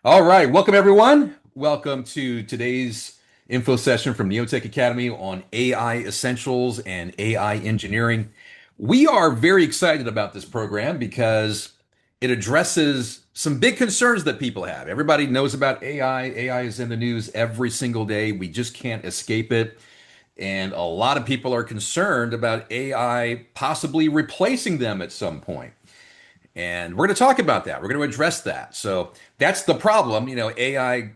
All right, welcome everyone. Welcome to today's info session from Neotech Academy on AI essentials and AI engineering. We are very excited about this program because it addresses some big concerns that people have. Everybody knows about AI. AI is in the news every single day. We just can't escape it. And a lot of people are concerned about AI possibly replacing them at some point. And we're going to talk about that. We're going to address that. So that's the problem. AI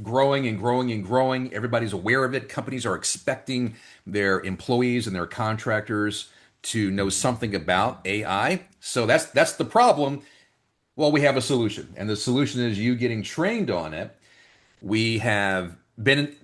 growing and growing and growing. Everybody's aware of it. Companies are expecting their employees and their contractors to know something about AI. So that's the problem. Well, we have a solution, and the solution is you getting trained on it. We have been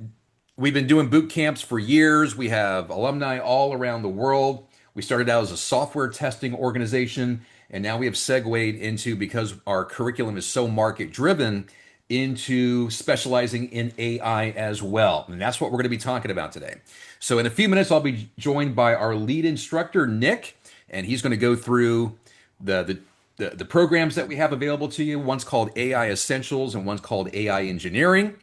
we've been doing boot camps for years. We have alumni all around the world. We started out as a software testing organization, and now we have segued into, because our curriculum is so market driven, into specializing in AI as well. And that's what we're going to be talking about today. So in a few minutes, I'll be joined by our lead instructor, Nick, and he's going to go through the programs that we have available to you. One's called AI Essentials and one's called AI Engineering.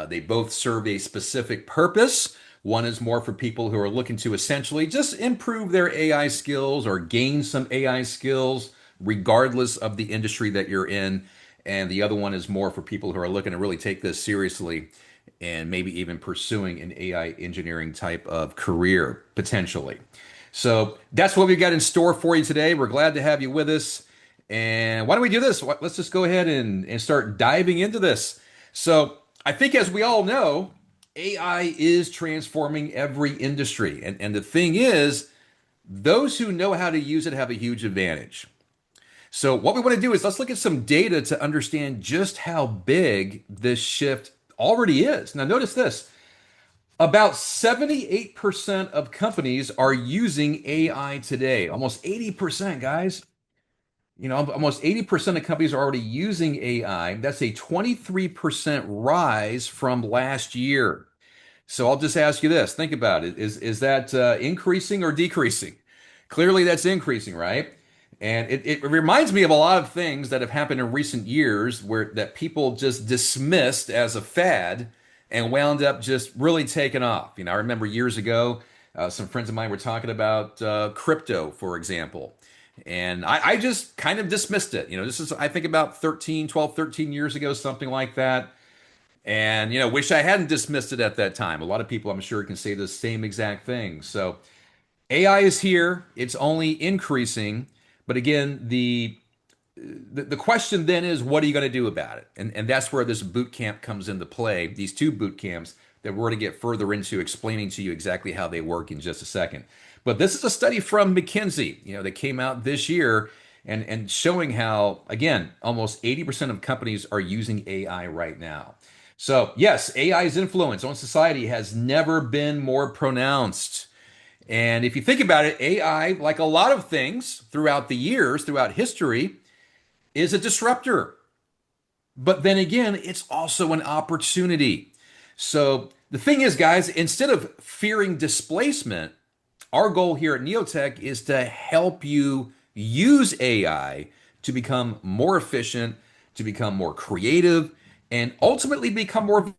They both serve a specific purpose. One is more for people who are looking to essentially just improve their AI skills or gain some AI skills, regardless of the industry that you're in. And the other one is more for people who are looking to really take this seriously and maybe even pursuing an AI engineering type of career potentially. So that's what we've got in store for you today. We're glad to have you with us. And why don't we do this? Let's just go ahead and start diving into this. So I think, as we all know, AI is transforming every industry. And the thing is, those who know how to use it have a huge advantage. So what we want to do is let's look at some data to understand just how big this shift already is. Now, notice this. About 78% of companies are using AI today. Almost 80%, guys. Almost 80% of companies are already using AI. That's a 23% rise from last year. So I'll just ask you this. Think about it. Is that increasing or decreasing? Clearly, that's increasing, right? And it reminds me of a lot of things that have happened in recent years where that people just dismissed as a fad and wound up just really taking off. I remember years ago, some friends of mine were talking about crypto, for example. And I just kind of dismissed it. This is, I think, about 12, 13 years ago, something like that. And, wish I hadn't dismissed it at that time. A lot of people, I'm sure, can say the same exact thing. So AI is here. It's only increasing. But again, the question then is, what are you going to do about it? And that's where this boot camp comes into play, these two boot camps that we're going to get further into, explaining to you exactly how they work in just a second. But this is a study from McKinsey, that came out this year and showing how, again, almost 80% of companies are using AI right now. So yes, AI's influence on society has never been more pronounced. And if you think about it, AI, like a lot of things throughout the years, throughout history, is a disruptor. But then again, it's also an opportunity. So the thing is, guys, instead of fearing displacement, our goal here at Neotech is to help you use AI to become more efficient, to become more creative, and ultimately become more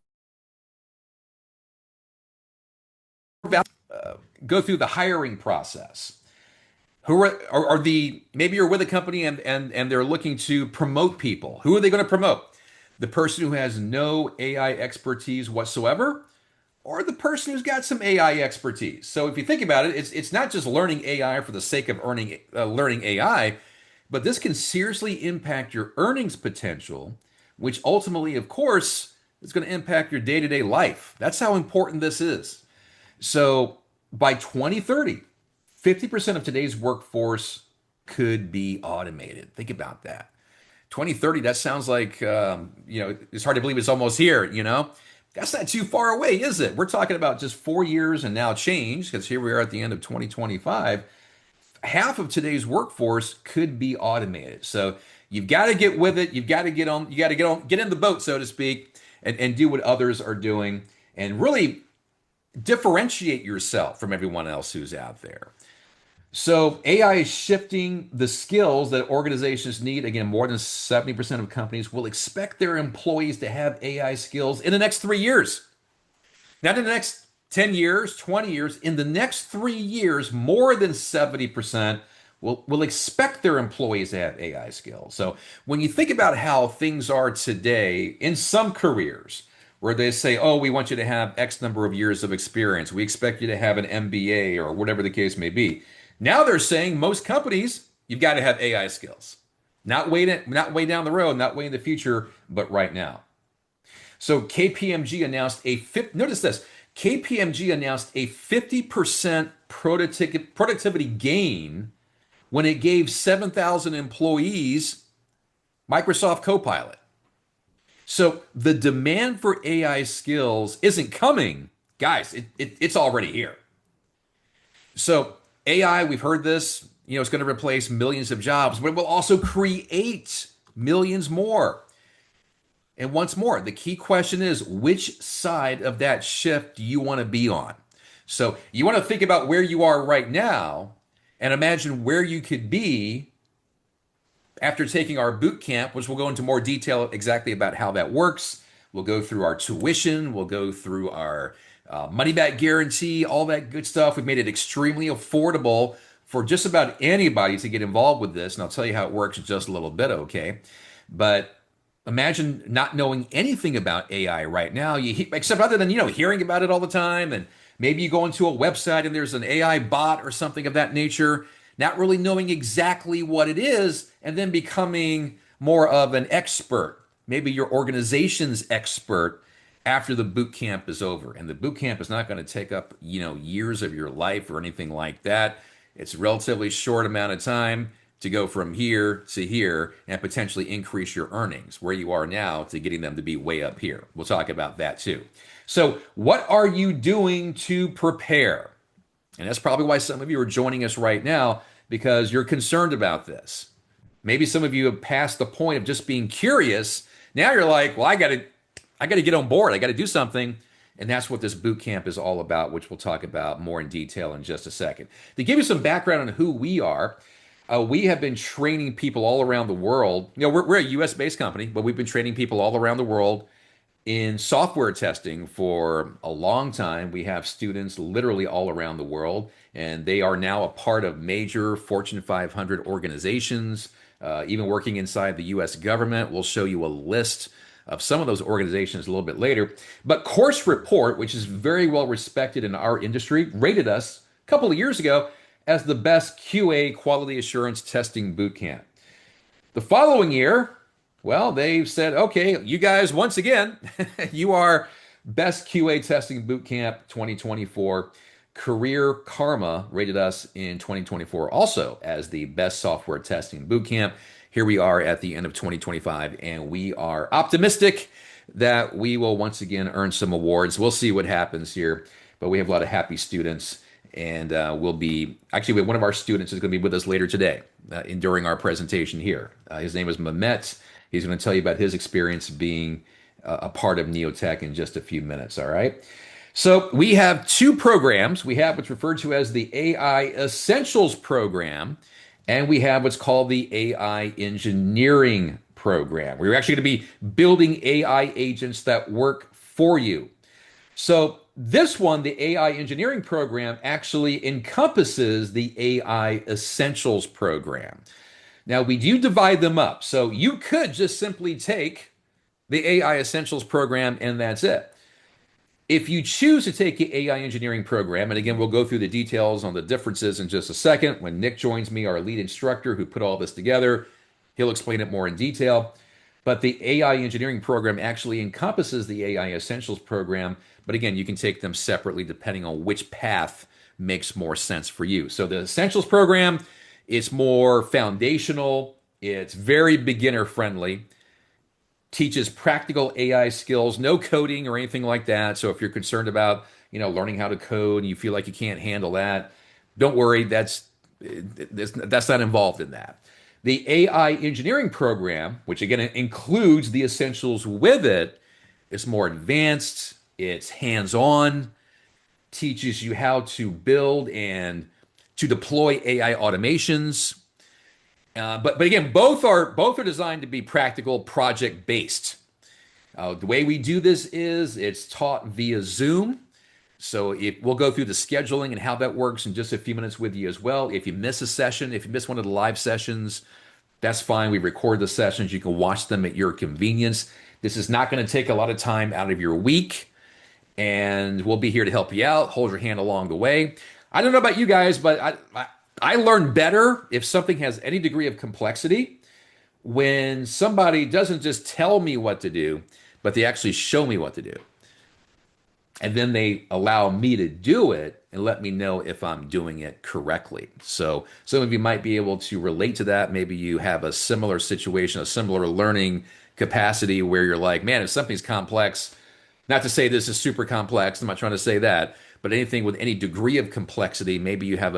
go through the hiring process. Who are the maybe you're with a company and they're looking to promote people. Who are they going to promote? The person who has no AI expertise whatsoever, or the person who's got some AI expertise. So if you think about it, it's not just learning AI for the sake of learning AI, but this can seriously impact your earnings potential, which ultimately, of course, is going to impact your day-to-day life. That's how important this is. So by 2030, 50% of today's workforce could be automated. Think about that. 2030, that sounds like, it's hard to believe it's almost here. That's not too far away, is it? We're talking about just 4 years and now change, because here we are at the end of 2025. Half of today's workforce could be automated. So you've got to get with it. You've got to get in the boat, so to speak, and do what others are doing and really differentiate yourself from everyone else who's out there. So AI is shifting the skills that organizations need. Again, more than 70% of companies will expect their employees to have AI skills in the next 3 years. Not in the next 10 years, 20 years. In the next 3 years, more than 70% will expect their employees to have AI skills. So when you think about how things are today in some careers, where they say, oh, we want you to have X number of years of experience, we expect you to have an MBA or whatever the case may be. Now they're saying most companies, you've got to have AI skills. Not way down the road, not way in the future, but right now. So KPMG announced notice this, KPMG announced a 50% productivity gain when it gave 7,000 employees Microsoft Copilot. So the demand for AI skills isn't coming, guys. It's already here. So AI, we've heard this, it's going to replace millions of jobs, but it will also create millions more. And once more, the key question is which side of that shift do you want to be on? So you want to think about where you are right now and imagine where you could be after taking our boot camp, which we'll go into more detail exactly about how that works. We'll go through our tuition, we'll go through our money back guarantee, all that good stuff. We've made it extremely affordable for just about anybody to get involved with this. And I'll tell you how it works in just a little bit, okay? But imagine not knowing anything about AI right now, except other than hearing about it all the time, and maybe you go into a website and there's an AI bot or something of that nature, not really knowing exactly what it is, and then becoming more of an expert, maybe your organization's expert after the boot camp is over. And the boot camp is not going to take up years of your life or anything like that. It's a relatively short amount of time to go from here to here and potentially increase your earnings where you are now to getting them to be way up here. We'll talk about that too. So, what are you doing to prepare? And that's probably why some of you are joining us right now because you're concerned about this. Maybe some of you have passed the point of just being curious. Now you're like, well, I got to get on board. I got to do something. And that's what this boot camp is all about, which we'll talk about more in detail in just a second. To give you some background on who we are, we have been training people all around the world. We're a US based company, but we've been training people all around the world in software testing for a long time. We have students literally all around the world, and they are now a part of major Fortune 500 organizations, even working inside the US government. We'll show you a list of some of those organizations a little bit later. But Course Report, which is very well respected in our industry, rated us a couple of years ago as the best QA quality assurance testing bootcamp. The following year, well, they've said, okay, you guys, once again, you are best QA testing bootcamp 2024. Career Karma rated us in 2024 also as the best software testing bootcamp. Here we are at the end of 2025, and we are optimistic that we will once again earn some awards. We'll see what happens here, but we have a lot of happy students. And one of our students is going to be with us later today during our presentation here. His name is Mehmet. He's going to tell you about his experience being a part of Neotech in just a few minutes, all right? So we have two programs. We have what's referred to as the AI Essentials program, and we have what's called the AI Engineering program. We're actually going to be building AI agents that work for you. So this one, the AI Engineering program, actually encompasses the AI Essentials program. Now, we do divide them up. So you could just simply take the AI Essentials program and that's it. If you choose to take the AI Engineering program, and again, we'll go through the details on the differences in just a second. When Nick joins me, our lead instructor who put all this together, he'll explain it more in detail. But the AI Engineering program actually encompasses the AI Essentials program. But again, you can take them separately depending on which path makes more sense for you. So the Essentials program is more foundational. It's very beginner friendly. Teaches practical AI skills, no coding or anything like that. So if you're concerned about, learning how to code and you feel like you can't handle that, don't worry. That's not involved in that. The AI Engineering program, which again includes the essentials with it, is more advanced. It's hands-on, teaches you how to build and to deploy AI automations. But again, both are designed to be practical, project based. The way we do this is it's taught via Zoom. So if we'll go through the scheduling and how that works in just a few minutes with you as well. If you miss a session, if you miss one of the live sessions, that's fine. We record the sessions. You can watch them at your convenience. This is not going to take a lot of time out of your week, and we'll be here to help you out, hold your hand along the way. I don't know about you guys, but I learn better if something has any degree of complexity when somebody doesn't just tell me what to do, but they actually show me what to do. And then they allow me to do it and let me know if I'm doing it correctly. So some of you might be able to relate to that. Maybe you have a similar situation, a similar learning capacity where you're like, man, if something's complex, not to say this is super complex, I'm not trying to say that, but anything with any degree of complexity, maybe you have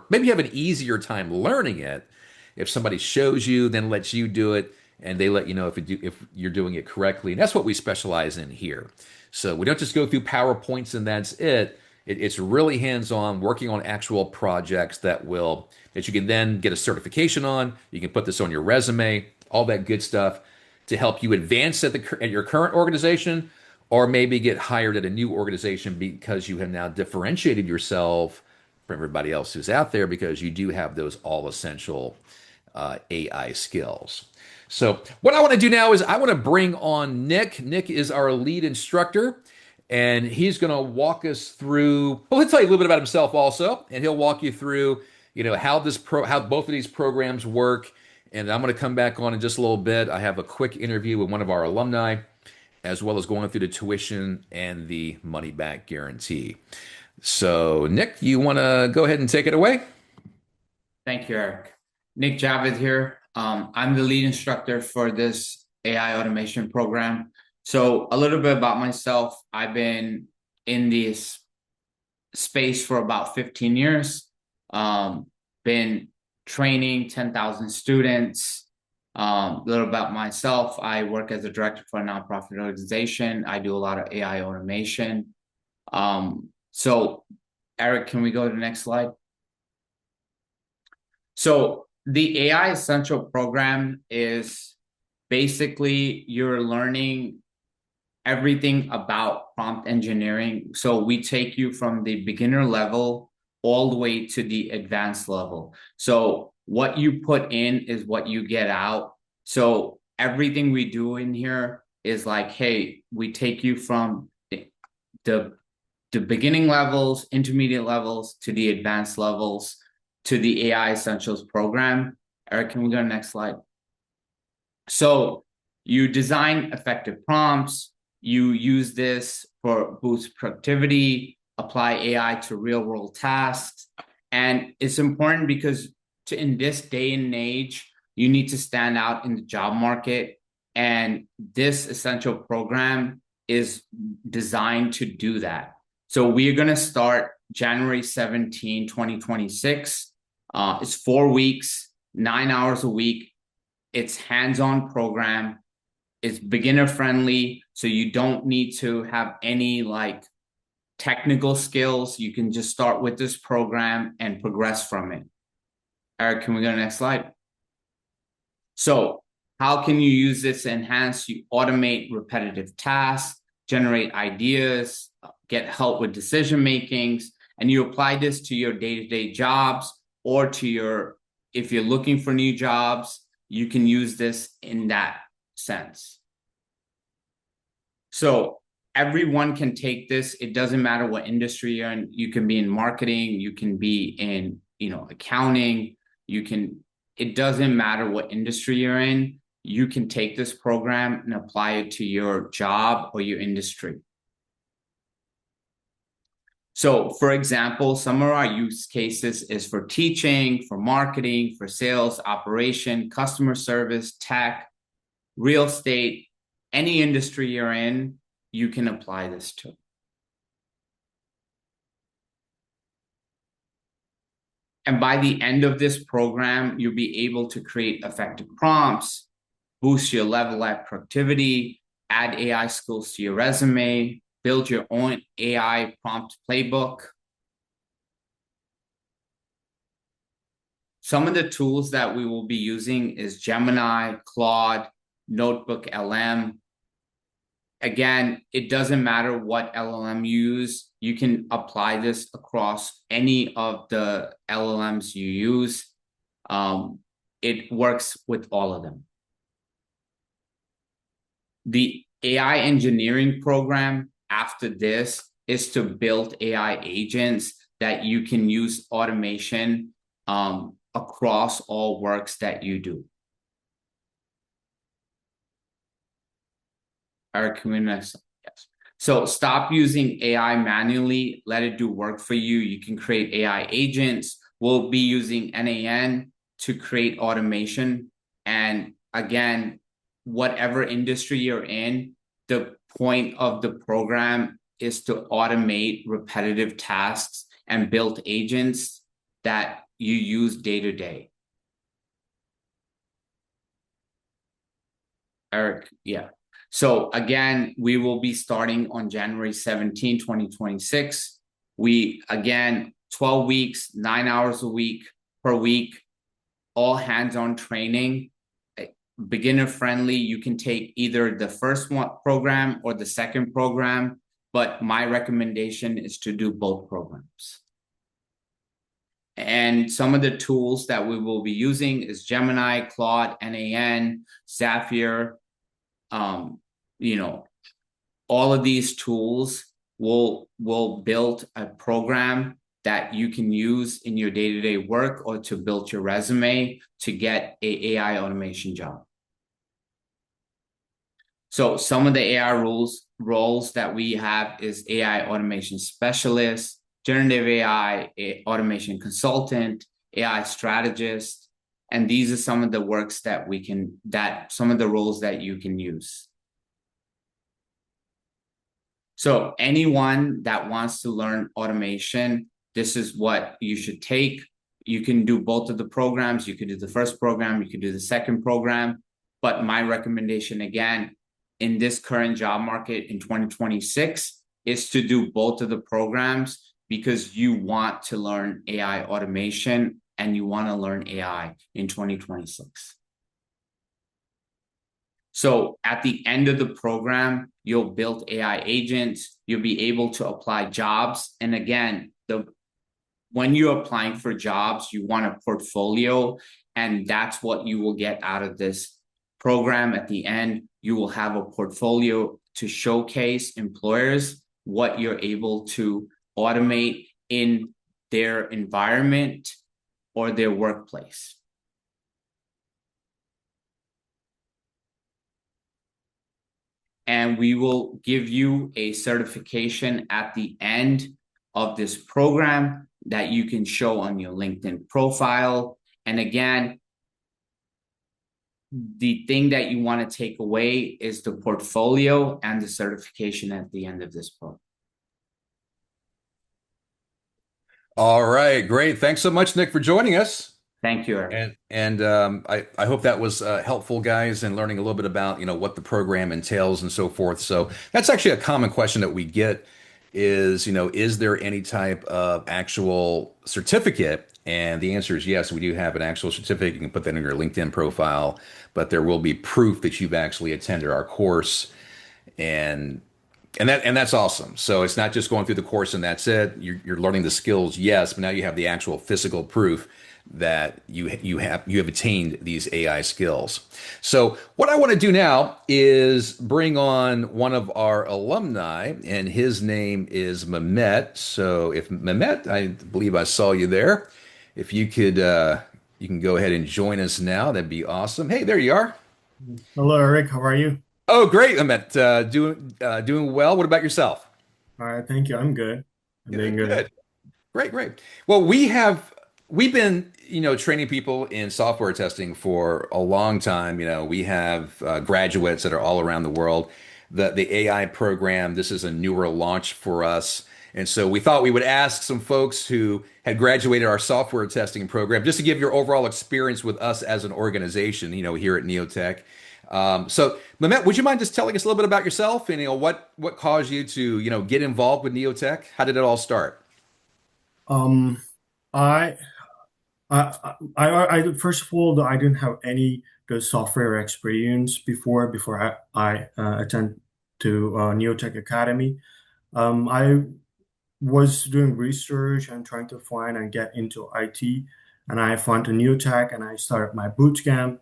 maybe you have an easier time learning it if somebody shows you, then lets you do it, and they let you know if you're doing it correctly. And that's what we specialize in here. So we don't just go through PowerPoints and that's it. It's really hands-on, working on actual projects that you can then get a certification on. You can put this on your resume, all that good stuff to help you advance at your current organization, or maybe get hired at a new organization because you have now differentiated yourself from everybody else who's out there because you do have those all essential AI skills. So what I want to do now is I want to bring on Nick. Nick is our lead instructor, and he's going to walk us through. Well, he'll tell you a little bit about himself also, and he'll walk you through, how both of these programs work. And I'm going to come back on in just a little bit. I have a quick interview with one of our alumni, as well as going through the tuition and the money back guarantee. So, Nick, you want to go ahead and take it away? Thank you, Eric. Nick Javed here. I'm the lead instructor for this AI automation program. So a little bit about myself. I've been in this space for about 15 years. Been training 10,000 students. A little about myself. I work as a director for a nonprofit organization. I do a lot of AI automation. So Eric, can we go to the next slide? So the AI Essential program is basically you're learning everything about prompt engineering. So we take you from the beginner level all the way to the advanced level. So what you put in is what you get out. So everything we do in here is like, hey, we take you from the beginning levels, intermediate levels, to the advanced levels, to the AI Essentials program. Eric, can we go to the next slide? So you design effective prompts. You use this for boost productivity, apply AI to real world tasks. And it's important because in this day and age, you need to stand out in the job market. And this essential program is designed to do that. So we are going to start January 17, 2026. It's 4 weeks, 9 hours a week. It's hands-on program. It's beginner friendly. So you don't need to have any technical skills. You can just start with this program and progress from it. Eric, can we go to the next slide? So how can you use this to enhance? You automate repetitive tasks, generate ideas, get help with decision makings, and you apply this to your day-to-day jobs or if you're looking for new jobs, you can use this in that sense. So everyone can take this. It doesn't matter what industry you're in. You can be in marketing, you can be in, accounting, it doesn't matter what industry you're in. You can take this program and apply it to your job or your industry. So for example, some of our use cases is for teaching, for marketing, for sales, operation, customer service, tech, real estate, any industry you're in, you can apply this to. And by the end of this program, you'll be able to create effective prompts, boost your level at productivity, add AI skills to your resume, build your own AI prompt playbook. some of the tools that we will be using is Gemini, Claude, Notebook LM. Again, it doesn't matter what LLM you use. You can apply this across any of the LLMs you use. It works with all of them. The AI engineering program after this is to build AI agents that you can use automation across all works that you do. Eric, yes. So stop using AI manually. Let it do work for you. You can create AI agents. We'll be using NAN to create automation. And again, whatever industry you're in, the point of the program is to automate repetitive tasks and build agents that you use day to day. Eric, yeah. So again, we will be starting on January 17, 2026. We, again, 12 weeks, 9 hours a week per week, all hands-on training, beginner friendly. You can take either the first one program or the second program, but my recommendation is to do both programs. And some of the tools that we will be using is Gemini, Claude, NAN, Zapier. You know, all of these tools will build a program that you can use in your day-to-day work or to build your resume to get a AI automation job. So some of the AI roles that we have is AI automation specialist, generative AI automation consultant, AI strategist, and these are some of the works that some of the roles that you can use. So anyone that wants to learn automation, this is what you should take. You can do both of the programs. You could do the first program, you could do the second program. But my recommendation, again, in this current job market in 2026, is to do both of the programs because you want to learn AI automation and you want to learn AI in 2026. So at the end of the program, you'll build AI agents, you'll be able to apply jobs. And again, when you're applying for jobs, you want a portfolio, and that's what you will get out of this program. At the end, you will have a portfolio to showcase employers what you're able to automate in their environment or their workplace. And we will give you a certification at the end of this program that you can show on your LinkedIn profile. And again, the thing that you want to take away is the portfolio and the certification at the end of this program. All right, great. Thanks so much, Nick, for joining us. Thank you, Eric. I hope that was helpful, guys, in learning a little bit about what the program entails and so forth. So that's actually a common question that we get is there any type of actual certificate? And the answer is yes, we do have an actual certificate. You can put that in your LinkedIn profile, but there will be proof that you've actually attended our course, and that's awesome. So it's not just going through the course and that's it. You're learning the skills, yes, but now you have the actual physical proof that you have attained these AI skills. So what I want to do now is bring on one of our alumni, and his name is Mehmet. So if Mehmet, I believe I saw you there. If you could, you can go ahead and join us now. That'd be awesome. Hey, there you are. Hello, Eric. How are you? Oh, great, Mehmet. Doing well. What about yourself? All right, thank you. I'm good. I'm doing Good, good. good. Great, great. Well, we've been, training people in software testing for a long time. We have graduates that are all around the world. The AI program, this is a newer launch for us. And so we thought we would ask some folks who had graduated our software testing program just to give your overall experience with us as an organization, here at Neotech. So Mehmet, would you mind just telling us a little bit about yourself and what caused you to, get involved with Neotech? How did it all start? Um, I First of all, I didn't have any the software experience before I attend to Neotech Academy. I was doing research and trying to find and get into IT, and I found a Neotech and I started my boot camp.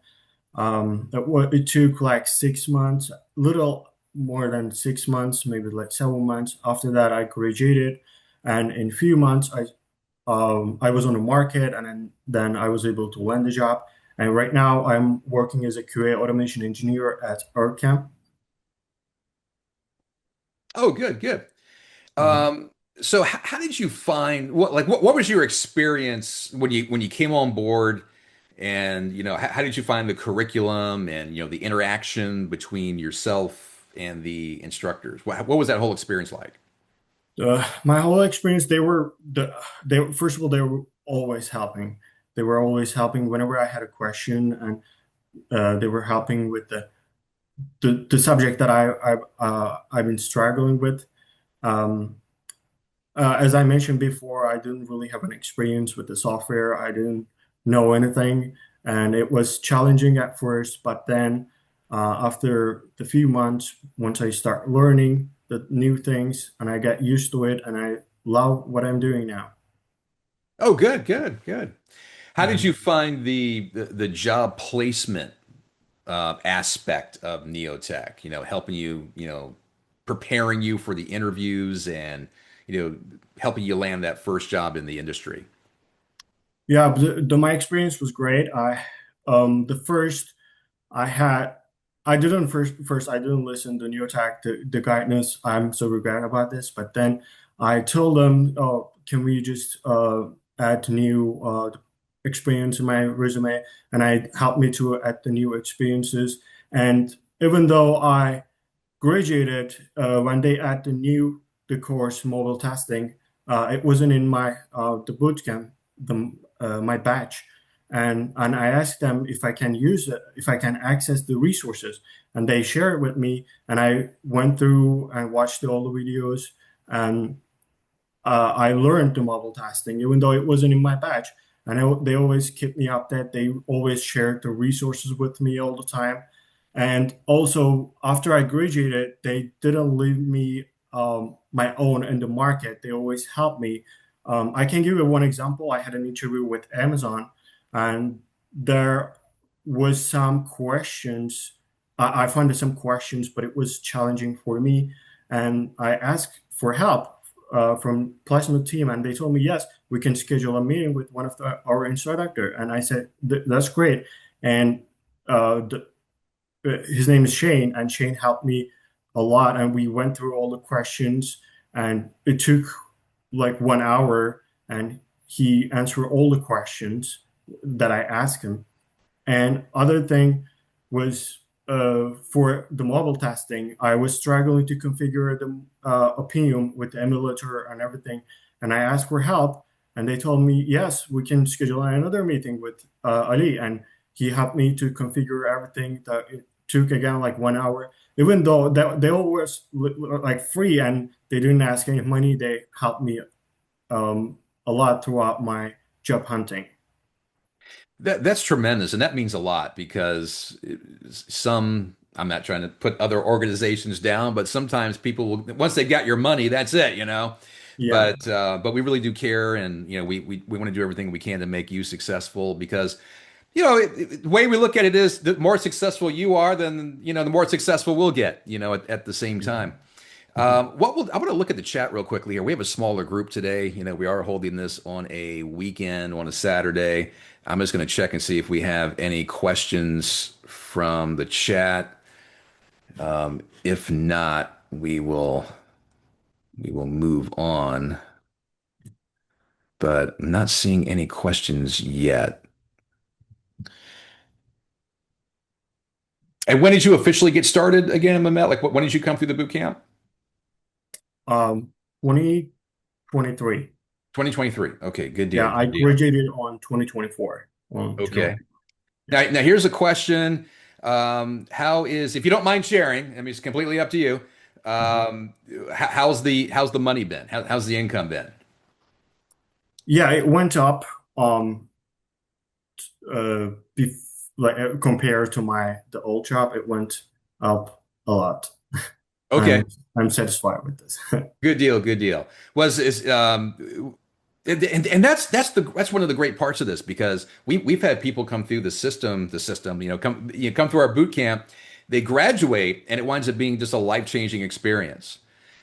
It took like 6 months, little more than 6 months, maybe like 7 months. After that, I graduated, and in few months, I was on the market, and then I was able to land the job. And right now, I'm working as a QA automation engineer at EarthCamp. Oh, good, good. Mhm. Um, so how did you find what was your experience when you came on board and how did you find the curriculum and the interaction between yourself and the instructors? What was that whole experience like? My whole experience, they first of all, they were always helping. They were always helping whenever I had a question, and they were helping with the subject that I've been struggling with. Um, as I mentioned before, I didn't really have an experience with the software. I didn't know anything, and it was challenging at first. But then, after the few months, once I start learning the new things and I get used to it, and I love what I'm doing now. Oh, good, good, good. How did Mhm. you find the job placement aspect of Neotech? Helping you, preparing you for the interviews and helping you land that first job in the industry. Yeah, my experience was great. The first I had, I didn't first I didn't listen to Neotech, the guidance. I'm so regret about this, but then I told them, oh, can we just add new experience in my resume, and I helped me to add the new experiences. And even though I graduated, when they add the course mobile testing, it wasn't in my the boot camp, my batch, and I asked them if I can use it, if I can access the resources, and they shared it with me, and I went through and watched all the videos, and I learned the mobile testing, even though it wasn't in my batch. And they always kept me updated. They always shared the resources with me all the time. And also, after I graduated, they didn't leave me my own in the market. They always helped me. I can give you one example. I had an interview with Amazon, and there was some questions. I found some questions, but it was challenging for me. And I asked for help from placement team, and they told me yes, we can schedule a meeting with one of our instructor. And I said that's great. And the, his name is Shane, and Shane helped me a lot. And we went through all the questions, and it took like 1 hour, and he answered all the questions that I asked him. And other thing was for the mobile testing, I was struggling to configure the Opinium with the emulator and everything. And I asked for help, and they told me, yes, we can schedule another meeting with Ali. And he helped me to configure everything. That it took again like 1 hour, even though they all was like free and they didn't ask any money. They helped me a lot throughout my job hunting. That's tremendous, and that means a lot because I'm not trying to put other organizations down, but sometimes people will, once they got your money, that's it. Yeah. But we really do care, and we want to do everything we can to make you successful because the way we look at it is the more successful you are, then the more successful we'll get, at the same Yeah. time. I want to look at the chat real quickly here. We have a smaller group today. We are holding this on a weekend, on a Saturday. I'm just going to check and see if we have any questions from the chat. If not, we will move on. But I'm not seeing any questions yet. And when did you officially get started again, Mehmet? Like, when did you come through the boot camp? Um, 2023. 2023. Okay, good deal, Yeah, I good deal. graduated on 2024 on July. Okay. Yeah. Now here's a question. How is, if you don't mind sharing, I mean, it's completely up to you. Mhm. How's the money been? How's the income been? Yeah, it went up. Um, bef like compared to the old job, it went up a lot. Okay. I'm I'm satisfied with this. Good deal, good deal. Was is and that's one of the great parts of this because we've had people come through the system, come through our boot camp, they graduate and it winds up being just a life-changing experience.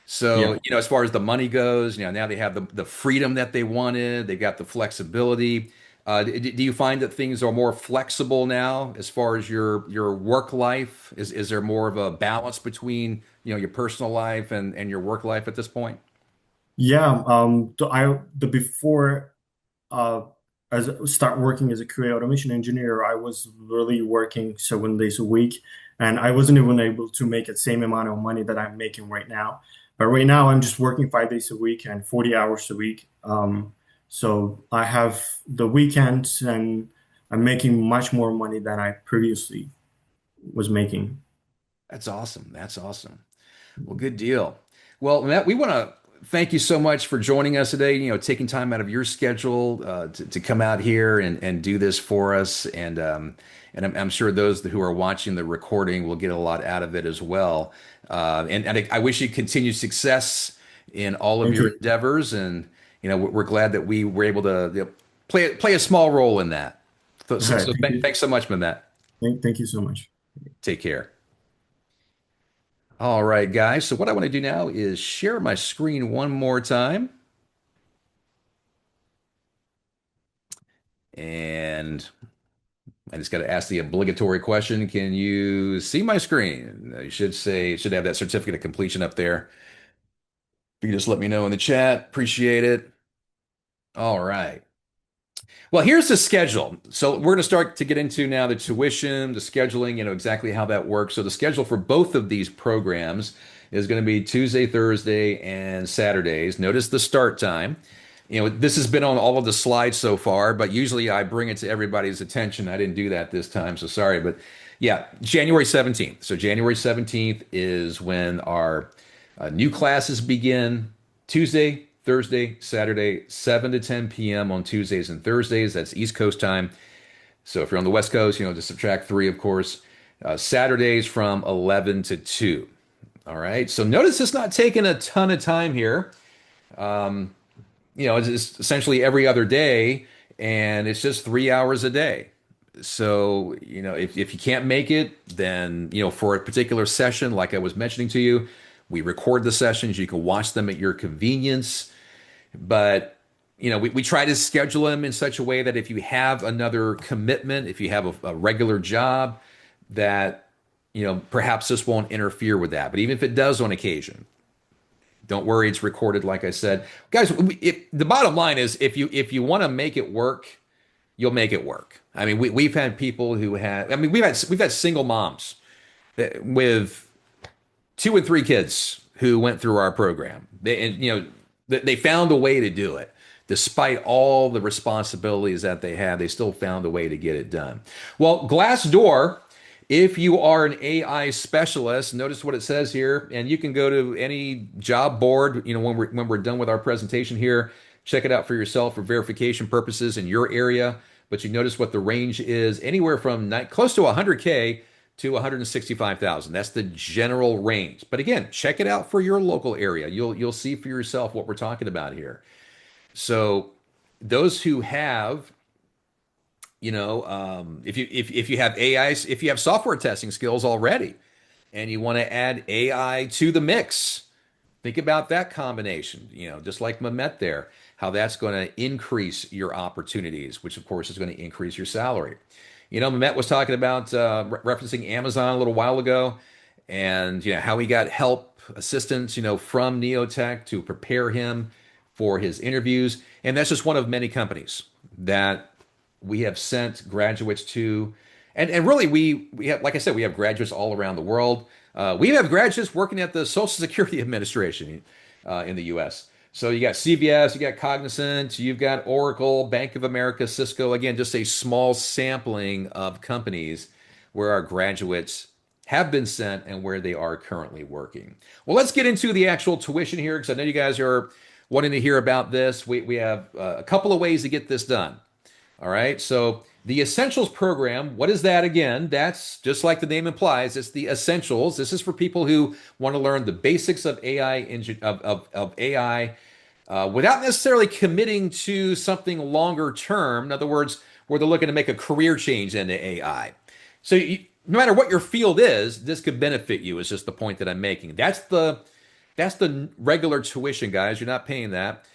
So, Yeah. as far as the money goes, now they have the freedom that they wanted, they got the flexibility. Do you find that things are more flexible now as far as your work life? Is there more of a balance between, your personal life and your work life at this point? Yeah, the before uh as start working as a QA automation engineer, I was really working 7 days a week, and I wasn't even able to make the same amount of money that I'm making right now. But right now, I'm just working 5 days a week and 40 hours a week. So I have the weekends, and I'm making much more money than I previously was making. That's awesome. That's awesome. Well, good deal. Well, Matt, we want to thank you so much for joining us today, taking time out of your schedule to come out here and do this for us. And I'm sure those who are watching the recording will get a lot out of it as well. And I wish you continued success in all of Thank your you. endeavors. And, we're glad that we were able to play a small role in that. So, All so, right, so thank you. thanks so much, Matt. Thank you so much. Take care. All right, guys. So what I want to do now is share my screen one more time. And I just got to ask the obligatory question. Can you see my screen? You should have that certificate of completion up there. If you can just let me know in the chat, appreciate it. All right. Well, here's the schedule. So we're going to start to get into now the tuition, the scheduling, exactly how that works. So the schedule for both of these programs is going to be Tuesday, Thursday, and Saturdays. Notice the start time. This has been on all of the slides so far, but usually I bring it to everybody's attention. I didn't do that this time, so sorry. But yeah, January 17th. So January 17th is when our new classes begin. Tuesday, Thursday, Saturday, 7 to 10 p.m. on Tuesdays and Thursdays. That's East Coast time. So if you're on the West Coast, just subtract 3, of course. Saturdays from 11 to 2. All right. So notice it's not taking a ton of time here. It's essentially every other day, and it's just 3 hours a day. So, if you can't make it, then, for a particular session, like I was mentioning to you, we record the sessions. You can watch them at your convenience. But, we try to schedule them in such a way that if you have another commitment, if you have a regular job, that, perhaps this won't interfere with that. But even if it does on occasion, don't worry, it's recorded, like I said. Guys, the bottom line is if you want to make it work, you'll make it work. I mean, we've had people who have, I mean, we've had single moms with 2 and 3 kids who went through our program. They found a way to do it. Despite all the responsibilities that they had, they still found a way to get it done. Well, Glassdoor, if you are an AI specialist, notice what it says here, and you can go to any job board, when we're done with our presentation here, check it out for yourself for verification purposes in your area. But you notice what the range is, anywhere from close to 100K to 165,000. That's the general range. But again, check it out for your local area. You'll see for yourself what we're talking about here. So those who have, if you have AI, if you have software testing skills already, and you want to add AI to the mix, think about that combination. Just like Mehmet there, how that's going to increase your opportunities, which of course is going to increase your salary. Mehmet was talking about referencing Amazon a little while ago, and how he got help, assistance, from Neotech to prepare him for his interviews, and that's just one of many companies that we have sent graduates to, and really we have, like I said, we have graduates all around the world. We have graduates working at the Social Security Administration in the U.S. So you got CVS, you got Cognizant, you've got Oracle, Bank of America, Cisco. Again, just a small sampling of companies where our graduates have been sent and where they are currently working. Well, let's get into the actual tuition here because I know you guys are wanting to hear about this. We have a couple of ways to get this done. All right. So the Essentials program, what is that again? That's just like the name implies, it's the Essentials. This is for people who want to learn the basics of of AI without necessarily committing to something longer term. In other words, where they're looking to make a career change into AI. So no matter what your field is, this could benefit you. Is just the point that I'm making. That's the regular tuition, guys. You're not paying that.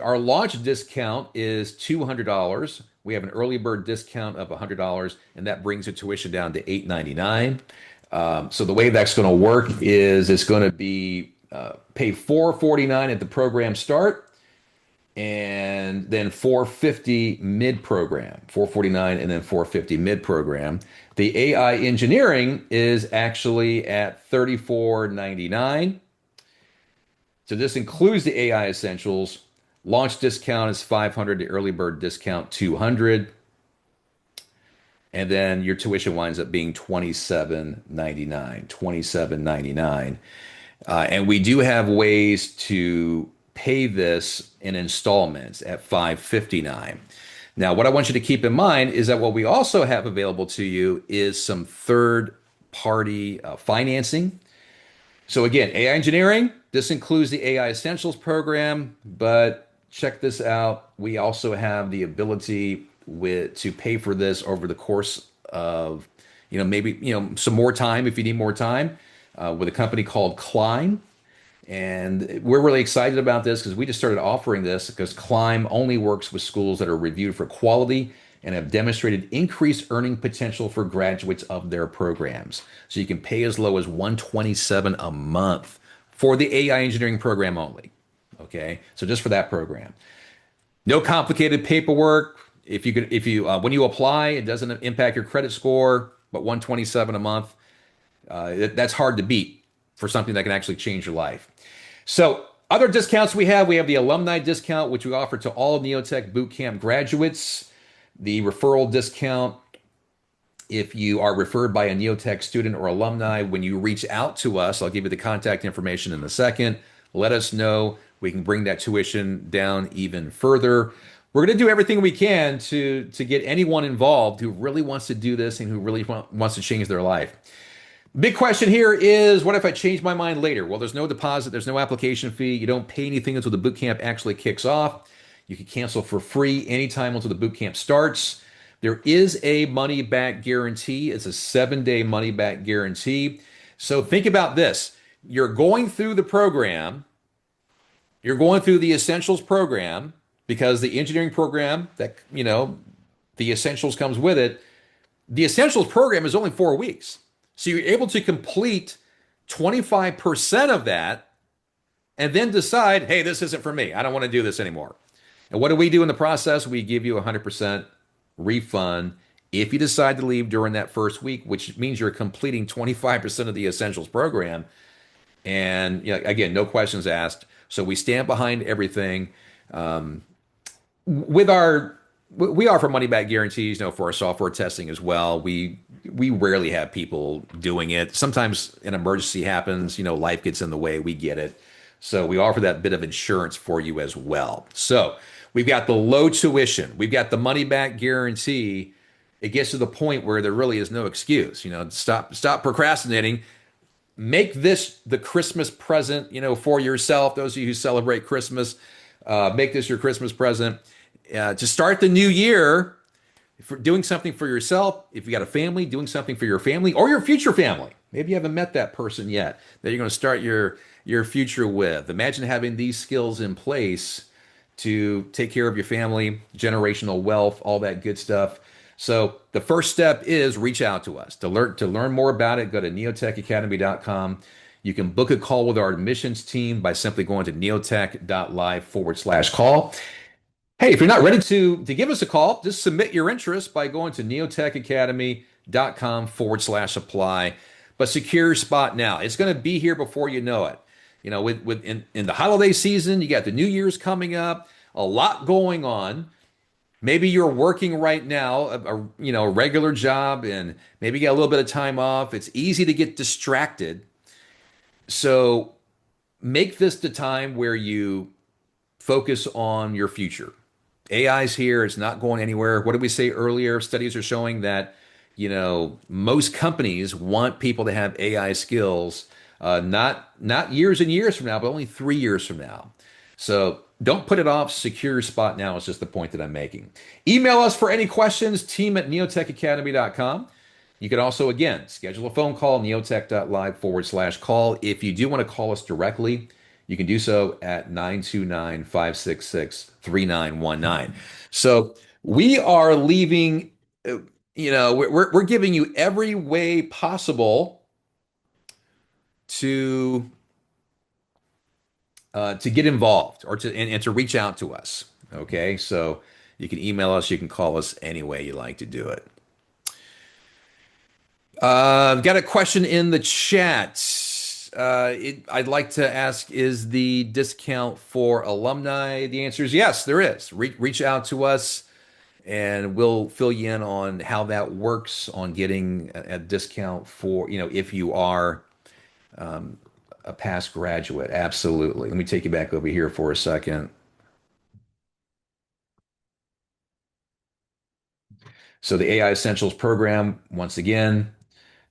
Our launch discount is $200. We have an early bird discount of $100, and that brings the tuition down to $899. So the way that's going to work is it's going to be pay $449 at the program start, and then 450 mid program, 449 and then 450 mid program. The AI engineering is actually at 34.99. So this includes the AI essentials. Launch discount is 500, the early bird discount 200, and then your tuition winds up being 27.99, 27.99. And we do have ways to pay this in installments at 559. Now, what I want you to keep in mind is that what we also have available to you is some third party financing. So again, AI engineering, this includes the AI Essentials program, but check this out. We also have the ability to pay for this over the course of, maybe, some more time if you need more time, with a company called Climb. And we're really excited about this because we just started offering this because Climb only works with schools that are reviewed for quality and have demonstrated increased earning potential for graduates of their programs. So you can pay as low as 127 a month for the AI engineering program only. Okay, so just for that program, no complicated paperwork. If you when you apply, it doesn't impact your credit score, but 127 a month, that's hard to beat for something that can actually change your life. So other discounts we have the alumni discount, which we offer to all Neotech Bootcamp graduates. The referral discount, if you are referred by a Neotech student or alumni, when you reach out to us, I'll give you the contact information in a second. Let us know. We can bring that tuition down even further. We're going to do everything we can to get anyone involved who really wants to do this and who really wants to change their life. Big question here is, what if I change my mind later? Well, there's no deposit, there's no application fee. You don't pay anything until the boot camp actually kicks off. You can cancel for free anytime until the boot camp starts. There is a money back guarantee. It's a 7-day money back guarantee. So think about this. You're going through the program. You're going through the essentials program because the engineering program that, the essentials comes with it. The essentials program is only 4 weeks. So you're able to complete 25% of that and then decide, hey, this isn't for me. I don't want to do this anymore. And what do we do in the process? We give you a 100% refund if you decide to leave during that first week, which means you're completing 25% of the essentials program. And again, no questions asked. So we stand behind everything. With our We offer money back guarantees, for our software testing as well. We rarely have people doing it. Sometimes an emergency happens, life gets in the way. We get it. So we offer that bit of insurance for you as well. So we've got the low tuition. We've got the money back guarantee. It gets to the point where there really is no excuse. Stop procrastinating. Make this the Christmas present, for yourself. Those of you who celebrate Christmas, make this your Christmas present. To start the new year, for doing something for yourself, if you got a family, doing something for your family or your future family. Maybe you haven't met that person yet that you're going to start your future with. Imagine having these skills in place to take care of your family, generational wealth, all that good stuff. So the first step is reach out to us. To learn more about it, go to neotechacademy.com. You can book a call with our admissions team by simply going to neotech.live/call. Hey, if you're not ready to give us a call, just submit your interest by going to neotechacademy.com/apply. But secure your spot now. It's going to be here before you know it. In the holiday season, you got the New Year's coming up, a lot going on. Maybe you're working right now, a regular job, and maybe you got a little bit of time off. It's easy to get distracted. So make this the time where you focus on your future. AI's here. It's not going anywhere. What did we say earlier? Studies are showing that, most companies want people to have AI skills, not years and years from now, but only 3 years from now. So don't put it off. Secure your spot now is just the point that I'm making. Email us for any questions, team@neotechacademy.com. You can also, again, schedule a phone call, neotech.live/call. If you do want to call us directly, you can do so at 929-566-3919. So we are leaving, we're giving you every way possible to to get involved or and to reach out to us. Okay, so you can email us, you can call us any way you like to do it. I've got a question in the chat. I'd like to ask, is the discount for alumni? The answer is yes, there is. Reach out to us and we'll fill you in on how that works on getting a discount for, if you are a past graduate. Absolutely. Let me take you back over here for a second. So the AI Essentials program, once again,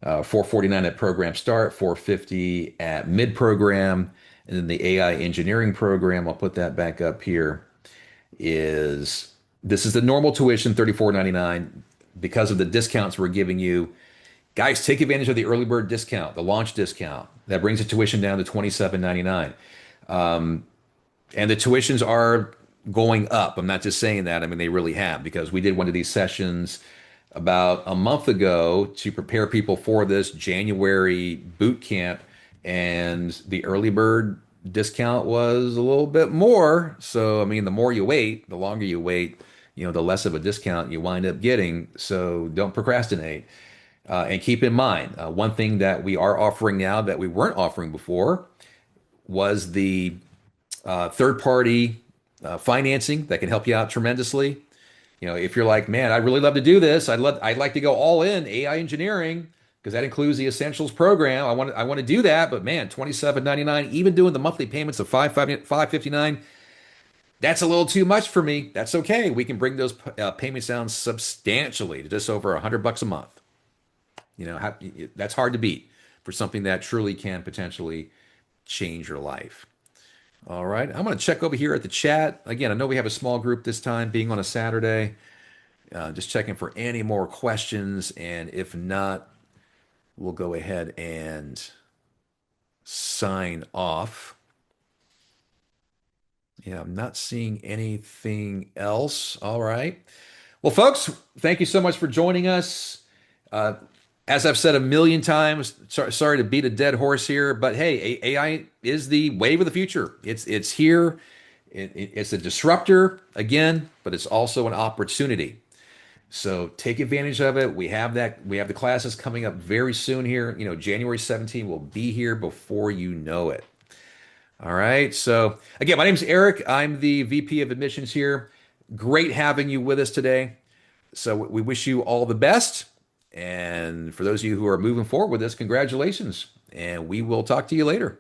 449 at program start, 450 at mid program, and then the AI engineering program, I'll put that back up here, is this is the normal tuition, 34.99. Because of the discounts we're giving you, guys, take advantage of the early bird discount, the launch discount. That brings the tuition down to 27.99. And the tuitions are going up. I'm not just saying that. I mean, they really have, because we did one of these sessions about a month ago to prepare people for this January boot camp, and the early bird discount was a little bit more. So, I mean, the more you wait, the longer you wait, the less of a discount you wind up getting. So don't procrastinate. And keep in mind, one thing that we are offering now that we weren't offering before was the third party financing that can help you out tremendously. If you're like, man, I'd really love to do this. I'd like to go all in AI engineering because that includes the essentials program. I want to do that, but man, 27.99, even doing the monthly payments of 559, that's a little too much for me. That's okay. We can bring those payments down substantially to just over $100 a month. That's hard to beat for something that truly can potentially change your life. All right. I'm going to check over here at the chat. Again, I know we have a small group this time, being on a Saturday. Just checking for any more questions. And if not, we'll go ahead and sign off. Yeah, I'm not seeing anything else. All right. Well, folks, thank you so much for joining us. As I've said a million times, sorry to beat a dead horse here, but hey, AI is the wave of the future. It's here. It's a disruptor again, but it's also an opportunity. So take advantage of it. We have that. We have the classes coming up very soon here. January 17th will be here before you know it. All right. So again, my name is Eric. I'm the VP of admissions here. Great having you with us today. So we wish you all the best. And for those of you who are moving forward with this, congratulations. And we will talk to you later.